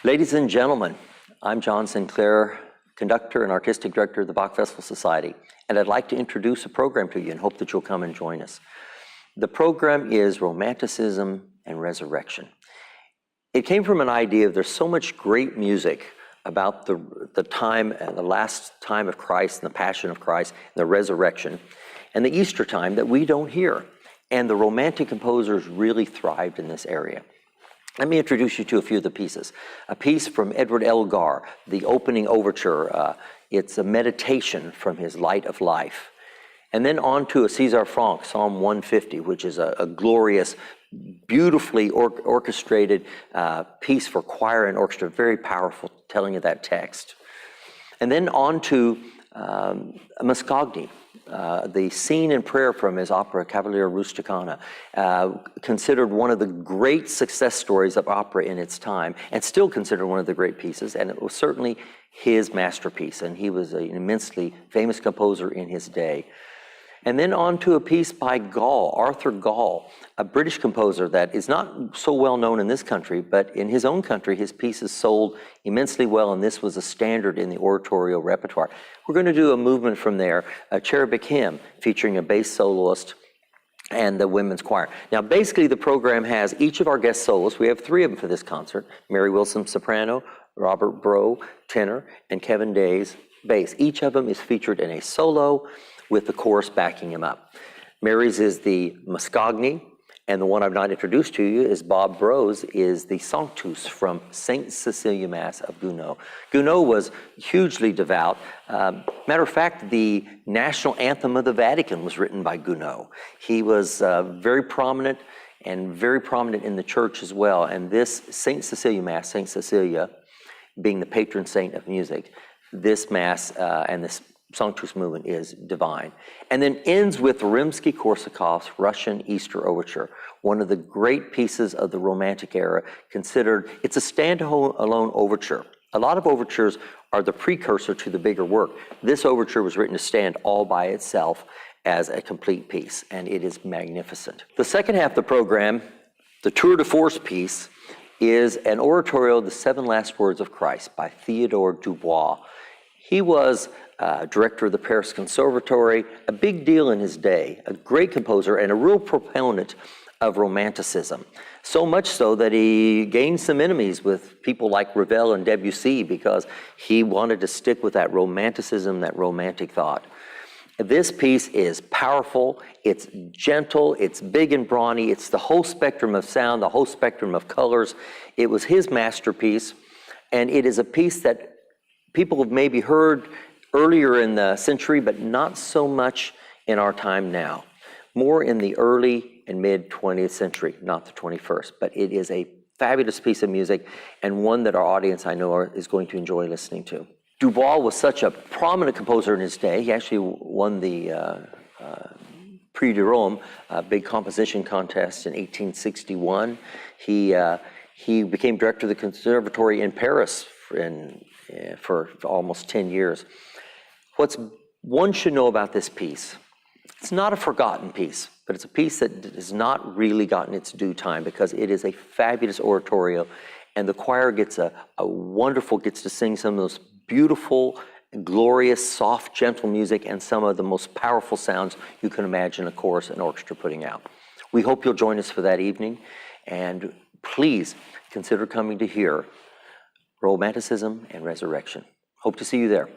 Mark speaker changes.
Speaker 1: Ladies and gentlemen, I'm John Sinclair, conductor and artistic director of the Bach Festival Society, and I'd like to introduce a program to you and hope that you'll come and join us. The program is Romanticism and Resurrection. It came from an idea of there's so much great music about the time and the last time of Christ and the passion of Christ and the resurrection and the Easter time that we don't hear. And the Romantic composers really thrived in this area. Let me introduce you to a few of the pieces. A piece from Edward Elgar, the opening overture. It's a meditation from his Light of Life. And then on to a César Franck, Psalm 150, which is a glorious, beautifully orchestrated piece for choir and orchestra, very powerful telling of that text. And then on to Mascagni, the scene in prayer from his opera Cavaliere Rusticana, considered one of the great success stories of opera in its time, and still considered one of the great pieces, and it was certainly his masterpiece, and he was an immensely famous composer in his day. And then on to a piece by Gall, Arthur Gall, a British composer that is not so well known in this country, but in his own country, his pieces sold immensely well, and this was a standard in the oratorio repertoire. We're going to do a movement from there, a cherubic hymn featuring a bass soloist and the women's choir. Now, basically, the program has each of our guest soloists. We have three of them for this concert: Mary Wilson, soprano; Robert Brough, tenor; and Kevin Days, bass. Each of them is featured in a solo with the chorus backing him up. Mary's is the Mascagni, and the one I've not introduced to you is Bob Brough's, is the Sanctus from St. Cecilia Mass of Gounod. Gounod was hugely devout. Matter of fact, the national anthem of the Vatican was written by Gounod. He was very prominent and very prominent in the church as well. And this St. Cecilia Mass, St. Cecilia being the patron saint of music, this Mass and this Sanctus movement is divine. And then ends with Rimsky-Korsakov's Russian Easter Overture, one of the great pieces of the Romantic era, considered, it's a stand-alone overture. A lot of overtures are the precursor to the bigger work. This overture was written to stand all by itself as a complete piece, and it is magnificent. The second half of the program, the tour de force piece, is an oratorio, The Seven Last Words of Christ, by Theodore Dubois. He was director of the Paris Conservatory, a big deal in his day, a great composer and a real proponent of Romanticism. So much so that he gained some enemies with people like Ravel and Debussy because he wanted to stick with that Romanticism, that romantic thought. This piece is powerful, it's gentle, it's big and brawny, it's the whole spectrum of sound, the whole spectrum of colors. It was his masterpiece, and it is a piece that people have maybe heard earlier in the century, but not so much in our time now. More in the early and mid 20th century, not the 21st. But it is a fabulous piece of music and one that our audience, I know, is going to enjoy listening to. Dubois was such a prominent composer in his day. He actually won the Prix de Rome, a big composition contest in 1861. He became director of the Conservatory in Paris for almost 10 years. What one should know about this piece, it's not a forgotten piece, but it's a piece that has not really gotten its due time because it is a fabulous oratorio, and the choir gets gets to sing some of those beautiful, glorious, soft, gentle music and some of the most powerful sounds you can imagine a chorus and orchestra putting out. We hope you'll join us for that evening, and please consider coming to hear Romanticism and Resurrection. Hope to see you there.